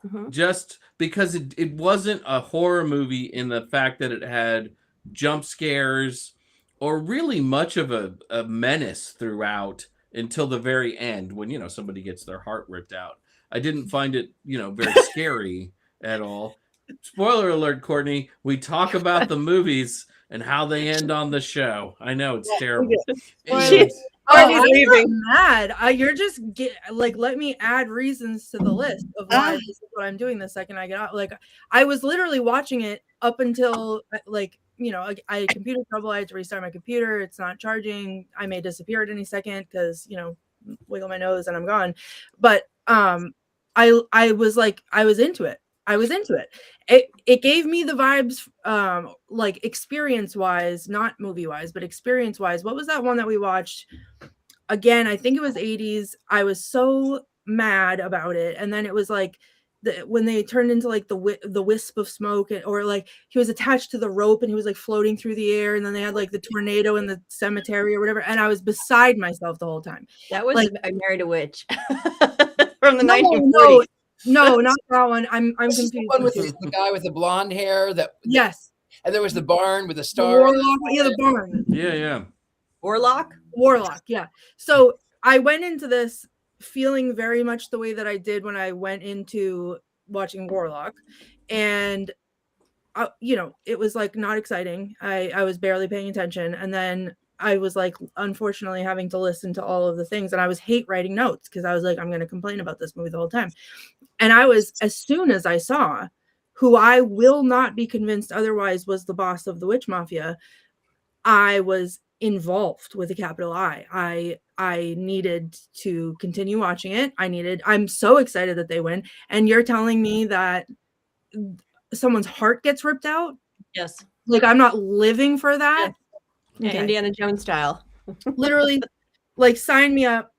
Mhm. Just because it wasn't a horror movie in the fact that it had jump scares or really much of a menace throughout until the very end when, you know, somebody gets their heart ripped out. I didn't find it, you know, very scary at all. Spoiler alert, Courtney. We talk about the movies and how they end on the show. I know it's terrible. She- Oh, Courtney's I'm leaving. not mad. You're just let me add reasons to the list of why this is what I'm doing the second I get out. Like, I was literally watching it up until like, you know, I had computer trouble. I had to restart my computer. It's not charging. I may disappear at any second because, you know, wiggle my nose and I'm gone. But I was like, I was into it. It gave me the vibes, like experience wise, not movie wise, but experience wise. What was that one that we watched? Again, I think it was 80s. I was so mad about it, and then it was like when they turned into like the wisp of smoke, or like he was attached to the rope and he was like floating through the air, and then they had like the tornado in the cemetery or whatever, and I was beside myself the whole time. That was like, I Married a Witch from the 1940s. No, not that one. I'm This is confused. the one with the guy with the blonde hair Yes. and there was the barn with the The star. Warlock, yeah, the barn. Yeah. Warlock, yeah. So I went into this feeling very much the way that I did when I went into watching Warlock, and you know, it was like not exciting. I was barely paying attention, and then I was like, unfortunately, having to listen to all of the things, and I was hate writing notes because I was like, I'm going to complain about this movie the whole time. And I was, as soon as I saw who I will not be convinced otherwise was the boss of the witch mafia, I was involved with a capital I. I needed to continue watching it. I'm so excited that they win. And you're telling me that someone's heart gets ripped out? Yes. Like, I'm not living for that? Yeah, Okay. Indiana Jones style. Literally, like, sign me up.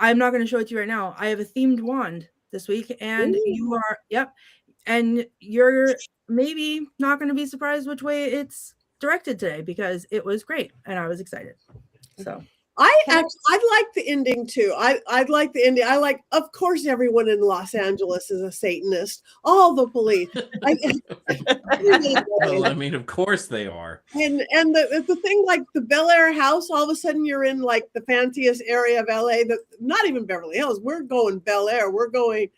I'm not going to show it to you right now. I have a themed wand this week, and and you're maybe not going to be surprised which way it's directed today, because it was great and I was excited. So I like the ending too. I like the ending. I like, of course, everyone in Los Angeles is a Satanist. All the police. Well, I mean, of course they are. And the thing, like the Bel Air house, all of a sudden you're in like the fanciest area of LA. Not even Beverly Hills. We're going Bel Air. We're going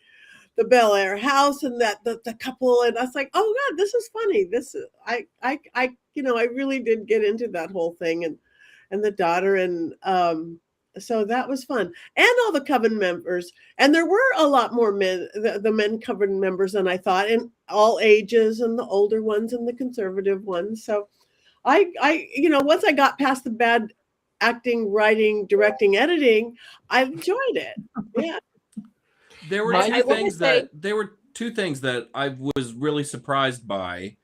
the Bel Air house, and the couple. And I was like, oh God, this is funny. This is I you know, I really did get into that whole thing, and the daughter, and So that was fun. And all the coven members. And there were a lot more men, the men coven members than I thought, in all ages, and the older ones and the conservative ones. So I once I got past the bad acting, writing, directing, editing, I enjoyed it. Yeah. There were two things that I was really surprised by.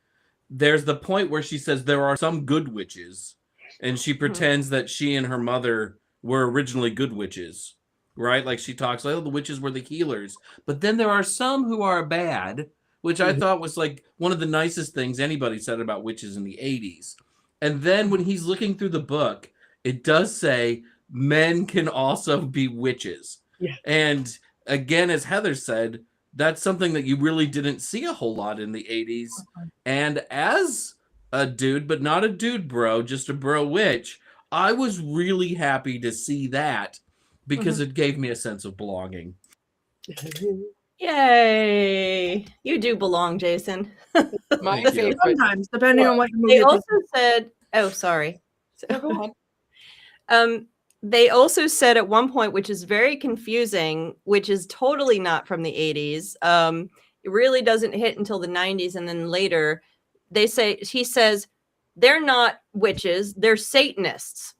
There's the point where she says there are some good witches, and she pretends that she and her mother were originally good witches, right? Like she talks like, oh, the witches were the healers. But then there are some who are bad, which I thought was like one of the nicest things anybody said about witches in the 80s. And then when he's looking through the book, it does say men can also be witches. Yeah. And again, as Heather said, that's something that you really didn't see a whole lot in the 80s. And as a dude, but not a dude bro, just a bro witch, I was really happy to see that because it gave me a sense of belonging. Yay! You do belong, Jason. My Thank you. favorite. Sometimes, depending on what movie They it's also said, "Oh, sorry." Go on. They also said at one point, which is very confusing, which is totally not from the 80s. It really doesn't hit until the 90s, and then later, he says, they're not witches, they're Satanists.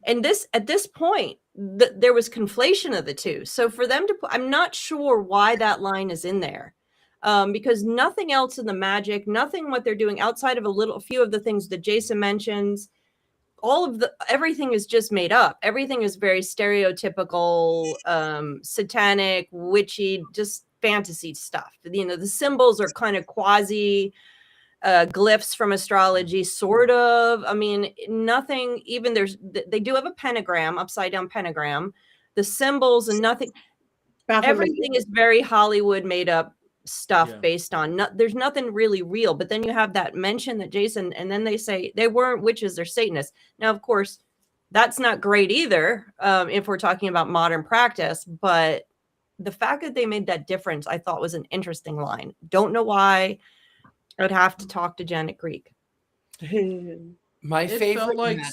And at this point, there was conflation of the two. So for them to put, I'm not sure why that line is in there. Because nothing else in the magic, nothing what they're doing outside of a few of the things that Jason mentions, everything is just made up. Everything is very stereotypical, satanic, witchy, just fantasy stuff. The symbols are kind of quasi glyphs from astrology, sort of. I mean, nothing, even they do have a pentagram, upside down pentagram, the symbols and nothing. Everything is very Hollywood made up stuff based on there's nothing really real. But then you have that mention that Jason, and then they say they weren't witches, they're Satanists. Now, of course, that's not great either, if we're talking about modern practice. But the fact that they made that difference, I thought was an interesting line. Don't know why. I'd have to talk to Janet Greek. My favorite magic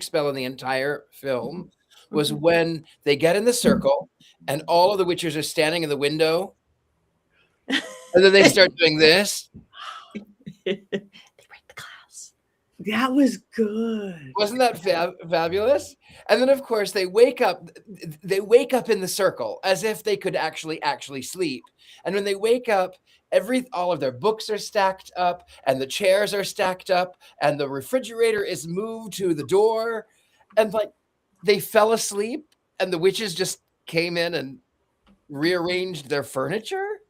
spell in the entire film was when they get in the circle and all of the witches are standing in the window, and then they start doing this. They break the glass. That was good. Wasn't that fabulous? And then, of course, they wake up in the circle as if they could actually sleep. And when they wake up, all of their books are stacked up, and the chairs are stacked up, and the refrigerator is moved to the door, and like they fell asleep, and the witches just came in and rearranged their furniture.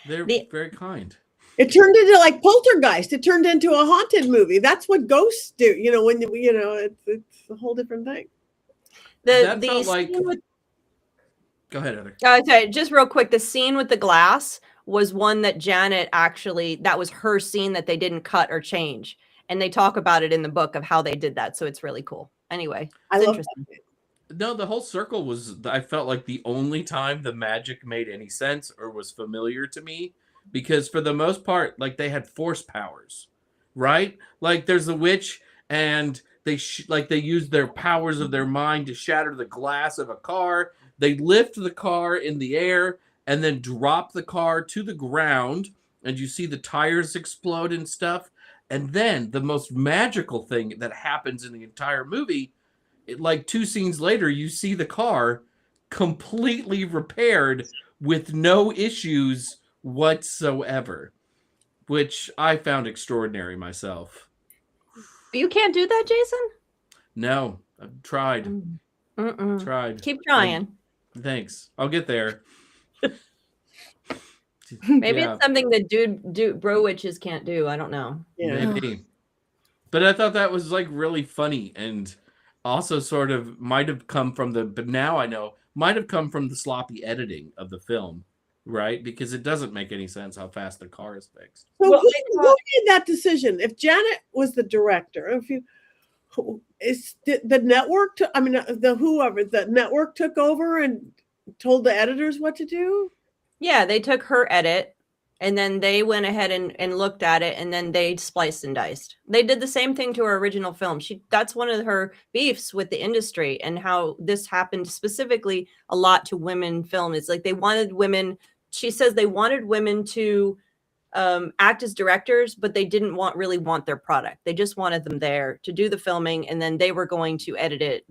They're very kind. It turned into like Poltergeist. It turned into a haunted movie. That's what ghosts do. It's a whole different thing. Go ahead, Heather. Okay, just real quick. The scene with the glass was one that Janet that was her scene that they didn't cut or change. And they talk about it in the book of how they did that. So it's really cool. Anyway, it's interesting. No, the whole circle I felt like the only time the magic made any sense or was familiar to me. Because for the most part, like they had force powers, right? Like there's a witch and they use their powers of their mind to shatter the glass of a car. They lift the car in the air and then drop the car to the ground, and you see the tires explode and stuff. And then the most magical thing that happens in the entire movie, like 2 scenes later, you see the car completely repaired with no issues whatsoever, which I found extraordinary myself. You can't do that, Jason? No, I've tried. Tried. Keep trying. Thanks. I'll get there. Maybe it's something that bro witches can't do. I don't know. Yeah. Maybe. But I thought that was like really funny, and also sort of might have come from but now I know, might have come from the sloppy editing of the film. Right, because it doesn't make any sense how fast the car is fixed. So who made that decision? If Janet was the director, is the network? The network took over and told the editors what to do. Yeah, they took her edit And then they went ahead and looked at it, and then they spliced and diced. They did the same thing to her original film. That's one of her beefs with the industry, and how this happened specifically a lot to women film. It's like they wanted women. She says they wanted women to act as directors, but they didn't really want their product. They just wanted them there to do the filming, and then they were going to edit it.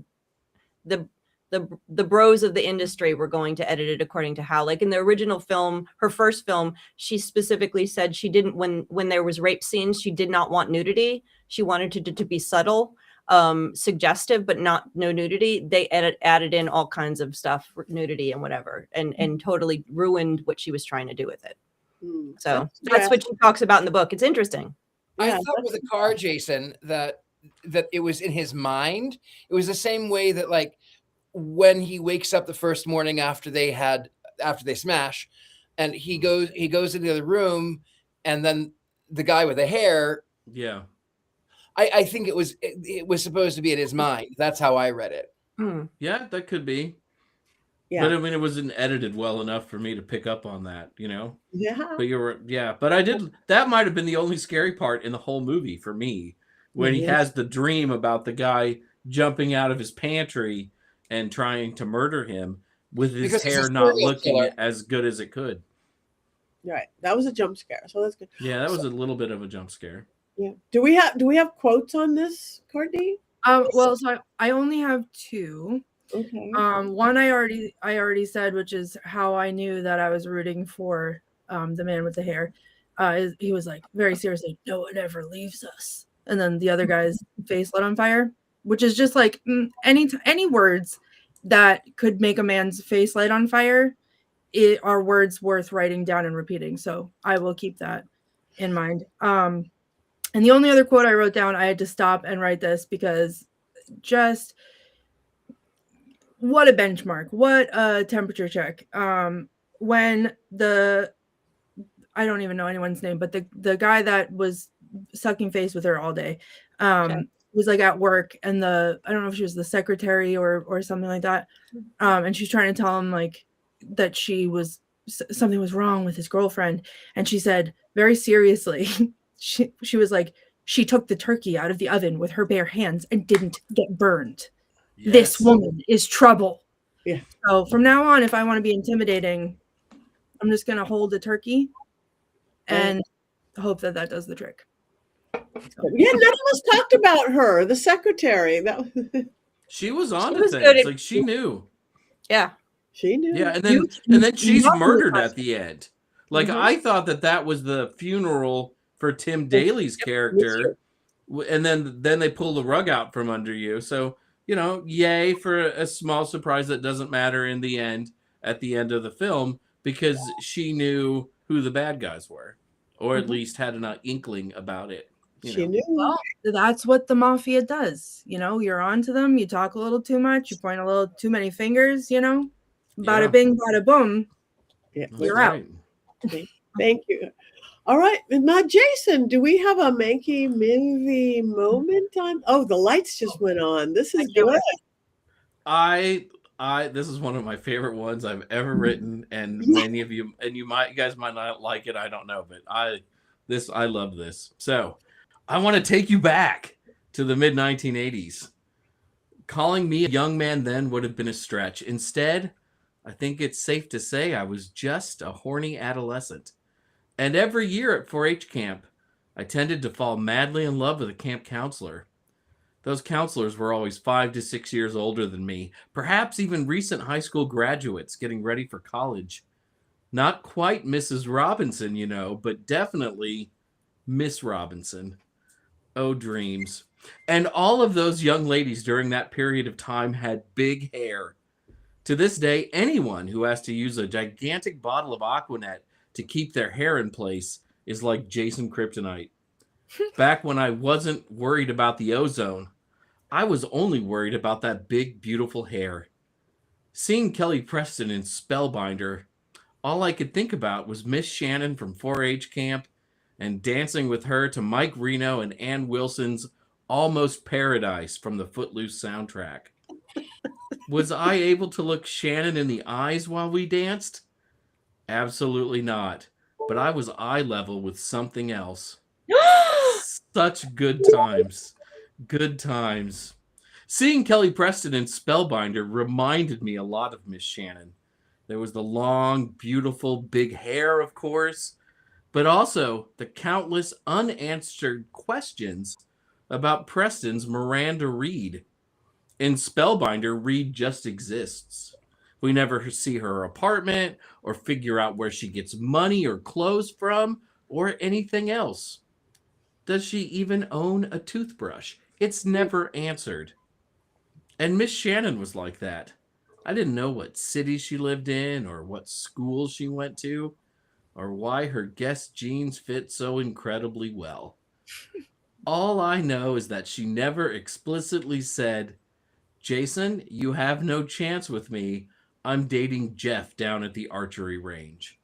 The bros of the industry were going to edit it according to how, like in the original film, her first film, she specifically said she didn't, when there was rape scenes, she did not want nudity. She wanted it to be subtle, suggestive, but no nudity. They added in all kinds of stuff, nudity and whatever, and totally ruined what she was trying to do with it. So that's what she talks about in the book. It's interesting. I thought with the car, Jason, that it was in his mind. It was the same way that, like, when he wakes up the first morning after they smash, and he goes into the other room, and then the guy with the hair. Yeah. I think it was supposed to be in his mind. That's how I read it. Yeah, that could be. Yeah. But I mean, it wasn't edited well enough for me to pick up on that, you know? Yeah. But but I did, that might have been the only scary part in the whole movie for me, when he has the dream about the guy jumping out of his pantry and trying to murder him with his hair not looking as good as it could. Right. That was a jump scare. So that's good. Yeah, that was a little bit of a jump scare. Yeah. Do we have quotes on this, Courtney? Well, so I only have two. Okay. One I already said, which is how I knew that I was rooting for the man with the hair. He was like, very seriously, no one ever leaves us. And then the other guy's face lit on fire, which is just like any words that could make a man's face light on fire are words worth writing down and repeating. So I will keep that in mind. And the only other quote I wrote down, I had to stop and write this because just what a benchmark, what a temperature check. When I don't even know anyone's name, but the guy that was sucking face with her all day, was like at work, and I don't know if she was the secretary or something like that. And she's trying to tell him like that something was wrong with his girlfriend. And she said very seriously, she was like, she took the turkey out of the oven with her bare hands and didn't get burned. Yes. This woman is trouble. Yeah. So from now on, if I want to be intimidating, I'm just going to hold the turkey and hope that does the trick. So. Yeah, none of us talked about her, the secretary. She was on to things. Like, she knew. Yeah. She knew. Yeah, and then she's murdered at the end. Like, I thought that was the funeral for Tim Daly's character, and then they pull the rug out from under you. So, you know, yay for a small surprise that doesn't matter in the end, at the end of the film, because she knew who the bad guys were, or at least had an inkling about it. She knew. Well, that's what the mafia does. You know, you're on to them. You talk a little too much. You point a little too many fingers. You know, bada bing, bada boom. Yeah, you're out. Thank you. All right, now Jason, do we have a Mankey movie moment on? Oh, the lights just went on. This is good. This is one of my favorite ones I've ever written, and many of you, and you guys might not like it. I don't know, but I love this. So I want to take you back to the mid 1980s. Calling me a young man then would have been a stretch. Instead, I think it's safe to say I was just a horny adolescent. And every year at 4-H camp, I tended to fall madly in love with a camp counselor. Those counselors were always 5 to 6 years older than me, perhaps even recent high school graduates getting ready for college. Not quite Mrs. Robinson, you know, but definitely Miss Robinson. Oh, dreams. And all of those young ladies during that period of time had big hair. To this day, anyone who has to use a gigantic bottle of Aquanet to keep their hair in place is like Jason Kryptonite. Back when I wasn't worried about the ozone, I was only worried about that big, beautiful hair. Seeing Kelly Preston in Spellbinder, all I could think about was Miss Shannon from 4-H camp and dancing with her to Mike Reno and Ann Wilson's Almost Paradise from the Footloose soundtrack. Was I able to look Shannon in the eyes while we danced? Absolutely not. but I was eye level with something else. Such good times. Good times. Seeing Kelly Preston in Spellbinder reminded me a lot of Miss Shannon. There was the long, beautiful, big hair, of course, but also the countless unanswered questions about Preston's Miranda Reed. In Spellbinder, Reed just exists. We never see her apartment or figure out where she gets money or clothes from or anything else. Does she even own a toothbrush? It's never answered. And Miss Shannon was like that. I didn't know what city she lived in or what school she went to or why her Guess jeans fit so incredibly well. All I know is that she never explicitly said, Jason, you have no chance with me. I'm dating Jeff down at the archery range.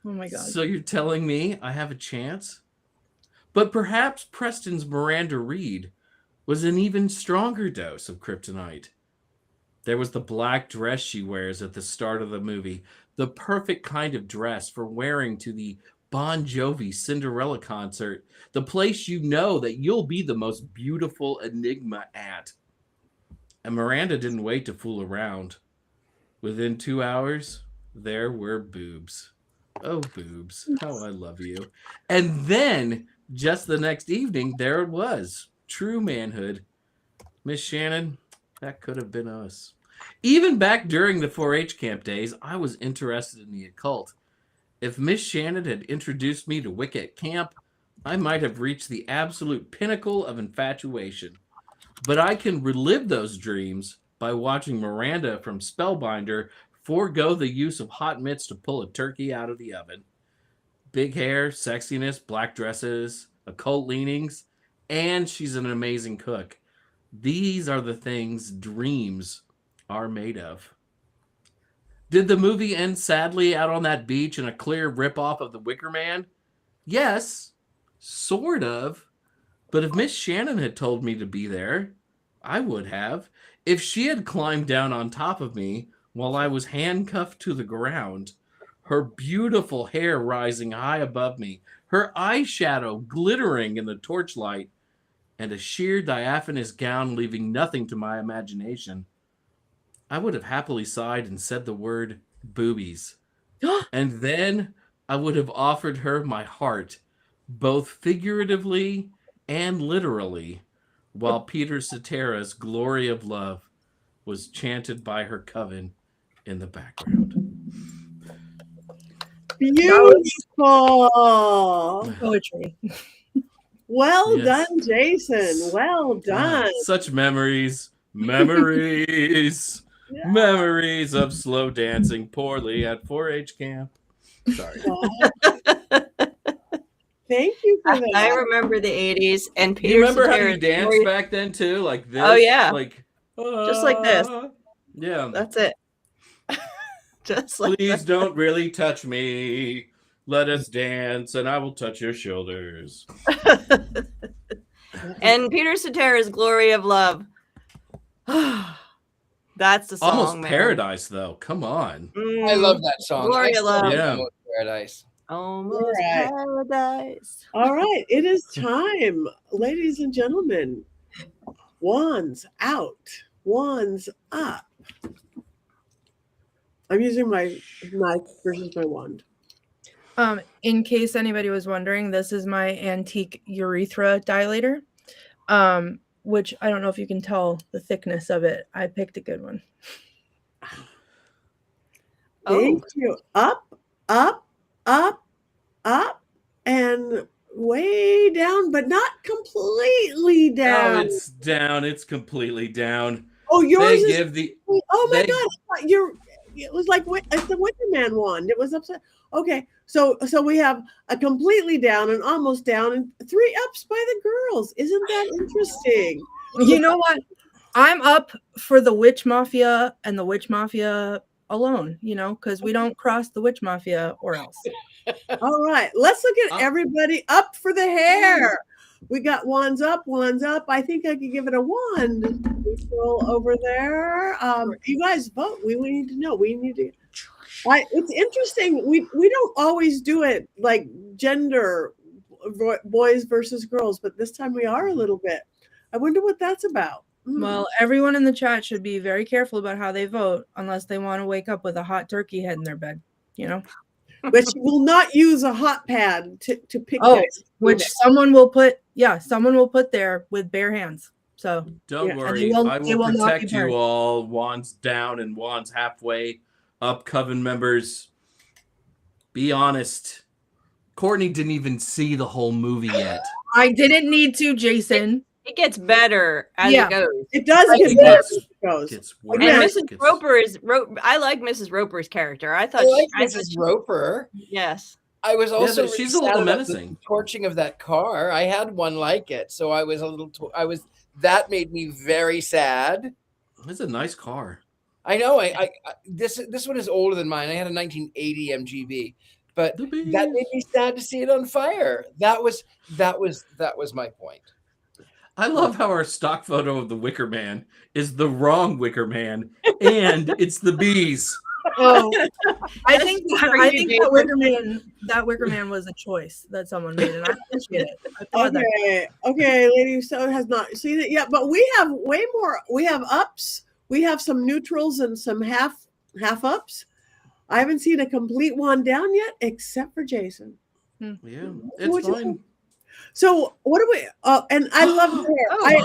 Oh my God. So you're telling me I have a chance? But perhaps Preston's Miranda Reed was an even stronger dose of kryptonite. There was the black dress she wears at the start of the movie, the perfect kind of dress for wearing to the Bon Jovi Cinderella concert, the place you know that you'll be the most beautiful enigma at. And Miranda didn't wait to fool around. Within 2 hours, there were boobs. Oh, boobs. How I love you. And then, just the next evening, there it was. True manhood. Miss Shannon, that could have been us. Even back during the 4-H camp days, I was interested in the occult. If Miss Shannon had introduced me to Wicca at camp, I might have reached the absolute pinnacle of infatuation. But I can relive those dreams by watching Miranda from Spellbinder forego the use of hot mitts to pull a turkey out of the oven. Big hair, sexiness, black dresses, occult leanings, and she's an amazing cook. These are the things dreams are made of. Did the movie end sadly out on that beach in a clear ripoff of The Wicker Man? Yes, sort of. But if Miss Shannon had told me to be there, I would have. If she had climbed down on top of me while I was handcuffed to the ground, her beautiful hair rising high above me, her eyeshadow glittering in the torchlight, and a sheer diaphanous gown leaving nothing to my imagination, I would have happily sighed and said the word boobies. And then I would have offered her my heart, both figuratively and literally, while Peter Cetera's Glory of Love was chanted by her coven in the background. Beautiful. Poetry. Well Yes. done, Jason. Well done. Such memories. Memories. Yeah. Memories of slow dancing poorly at 4-H camp. Sorry. Thank you for that. I remember the 80s and Do Peter you remember how Cetera's you danced Glory- back then too? Like this? Oh, yeah. Like Just like this. Yeah. That's it. Just like Please don't really touch me. Let us dance and I will touch your shoulders. that. And Peter Cetera's Glory of Love. That's the song, Almost man. Paradise though. Come on. I love that song. Glory I of still Love. love Yeah. Almost Paradise. Almost Right. Paradise. All right, it is time, ladies and gentlemen. Wands out, wands up. I'm using my knife versus my wand. In case anybody was wondering, this is my antique urethra dilator, which I don't know if you can tell the thickness of it. I picked a good one. Thank you. Up, up, up, up, and way down, but not completely down. Oh, it's down. It's completely down. Oh, yours They is. give the Oh my they- God! I thought it was like it's the Wicker Man wand. It was upside. Okay, so we have a completely down and almost down, and 3 ups by the girls. Isn't that interesting? You know what? I'm up for the Witch Mafia and the Witch Mafia alone, because we don't cross the Witch Mafia or else. All right, let's look at everybody up for the hair. We got wands up, wands up. I think I could give it a wand. We scroll over there. You guys vote. We need to know. We need to. It's interesting. We don't always do it like gender, boys versus girls, but this time we are a little bit. I wonder what that's about. Well, everyone in the chat should be very careful about how they vote, unless they want to wake up with a hot turkey head in their bed. You know. But she will not use a hot pad to pick. Which someone will put there with bare hands. So don't worry, I will protect you all. Wands down and wands halfway up, Coven members. Be honest. Courtney didn't even see the whole movie yet. I didn't need to, Jason. It gets better as it goes. It does get better as it goes. And Mrs. Roper I like Mrs. Roper's character. I thought Mrs. Roper. Yes. I was also she's a little menacing. The torching of that car. I had one like it, so I was that made me very sad. It's a nice car. I know. This one is older than mine. I had a 1980 MGB, but that made me sad to see it on fire. That was my point. I love how our stock photo of the Wicker Man is the wrong Wicker Man, and it's the bees. Oh, I think that Wicker Man was a choice that someone made, and I appreciate it. Okay, Lady So has not seen it yet, but we have way more. We have ups, we have some neutrals, and some half ups. I haven't seen a complete one down yet, except for Jason. Yeah, it's fine. So what do we? And I love hair.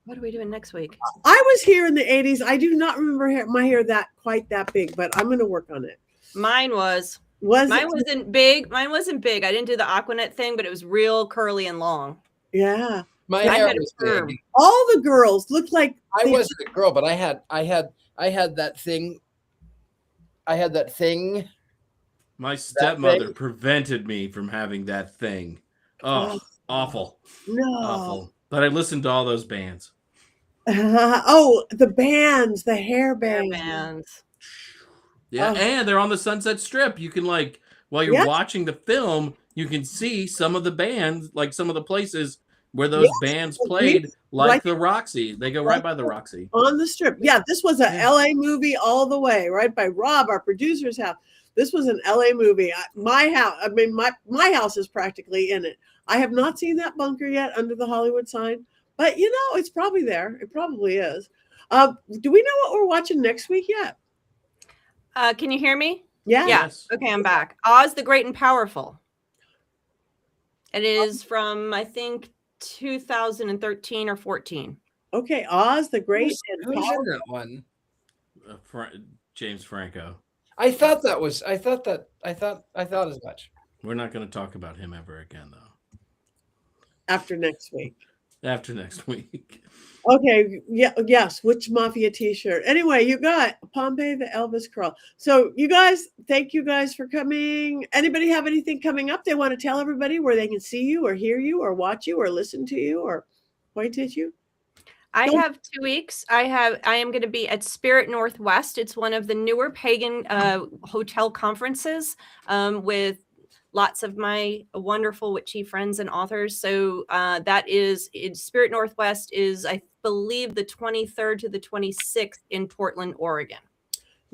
What are we doing next week? I was here in the 80s. I do not remember my hair quite that big, but I'm going to work on it. Mine wasn't big. Mine wasn't big. I didn't do the Aquanet thing, but it was real curly and long. Yeah, my hair was big. All the girls looked like I wasn't a girl, but I had that thing. My stepmother prevented me from having that thing. Oh, awful. No. Awful. But I listened to all those bands. The bands, the hair bands. Yeah, and they're on the Sunset Strip. You can while you're watching the film, you can see some of the bands, like some of the places where those bands played, like the Roxy. They go right by the Roxy. On the Strip. Yeah, this was a LA movie all the way, right by Rob, our producer's house. This was an LA movie. My house, my house is practically in it. I have not seen that bunker yet under the Hollywood sign, but it's probably there. It probably is. Do we know what we're watching next week yet? Can you hear me? Yeah. Yes. Okay, I'm back. Oz the Great and Powerful. It is from, I think, 2013 or 14. Okay, Oz the Great and Powerful. That one? James Franco. I thought as much. We're not going to talk about him ever again, though. After next week. Okay. Yes. Witch Mafia t-shirt. Anyway, you got Pompey the Elvis Curl. So you guys, thank you guys for coming. Anybody have anything coming up they want to tell everybody where they can see you or hear you or watch you or listen to you or point at you? I have 2 weeks. I am going to be at Spirit Northwest. It's one of the newer pagan hotel conferences with lots of my wonderful witchy friends and authors. So that is Spirit Northwest is, I believe, the 23rd to the 26th in Portland, Oregon.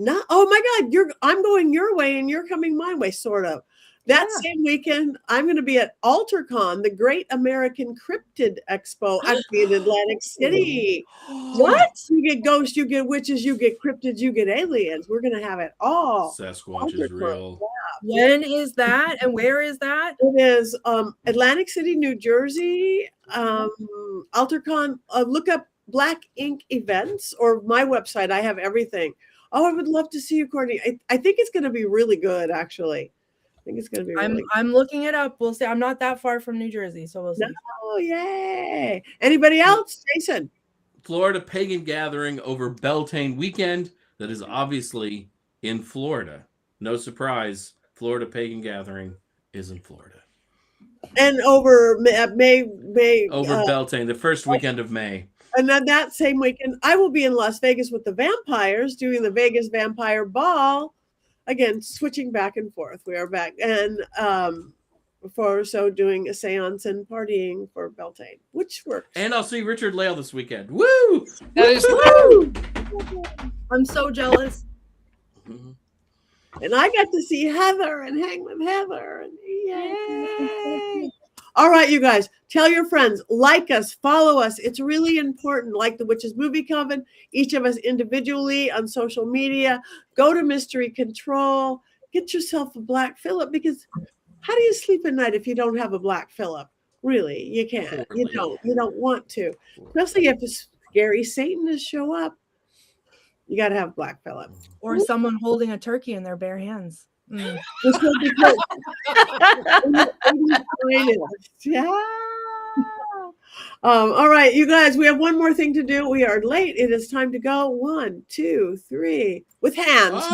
Oh my God, I'm going your way and you're coming my way, sort of. That same weekend, I'm going to be at AltarCon, the Great American Cryptid Expo, actually in Atlantic City. What? You get ghosts, you get witches, you get cryptids, you get aliens. We're going to have it all. Sasquatch is real. Yeah. When is that and where is that? It is Atlantic City, New Jersey. AltarCon, look up Black Ink Events or my website. I have everything. Oh, I would love to see you, Courtney. I think it's going to be really good, actually. I think it's going to be really good. I'm looking it up. We'll see. I'm not that far from New Jersey, so we'll see. Oh, yay. Anybody else? Jason? Florida Pagan Gathering over Beltane weekend. That is obviously in Florida. No surprise. Florida Pagan Gathering is in Florida. And over May over Beltane, the first weekend of May. And then that same weekend, I will be in Las Vegas with the vampires doing the Vegas Vampire Ball. Again, switching back and forth. We are back. And doing a seance and partying for Beltane, which works. And I'll see Richard-Lael this weekend. Woo! That is woo! I'm so jealous. And I got to see Heather and hang with Heather. And Yay. all right, you guys, tell your friends, like us, follow us. It's really important. Like the Witches Movie Coven, each of us individually on social media. Go to Mystery Control. Get yourself a Black Phillip, because how do you sleep at night if you don't have a Black Phillip? Really, you can't. You don't want to. Especially if a scary Satanist show up. You got to have Black Phillip. Or someone holding a turkey in their bare hands. This will be good. Yeah. All right, you guys, we have one more thing to do. We are late. It is time to go. 1, 2, 3. With hands.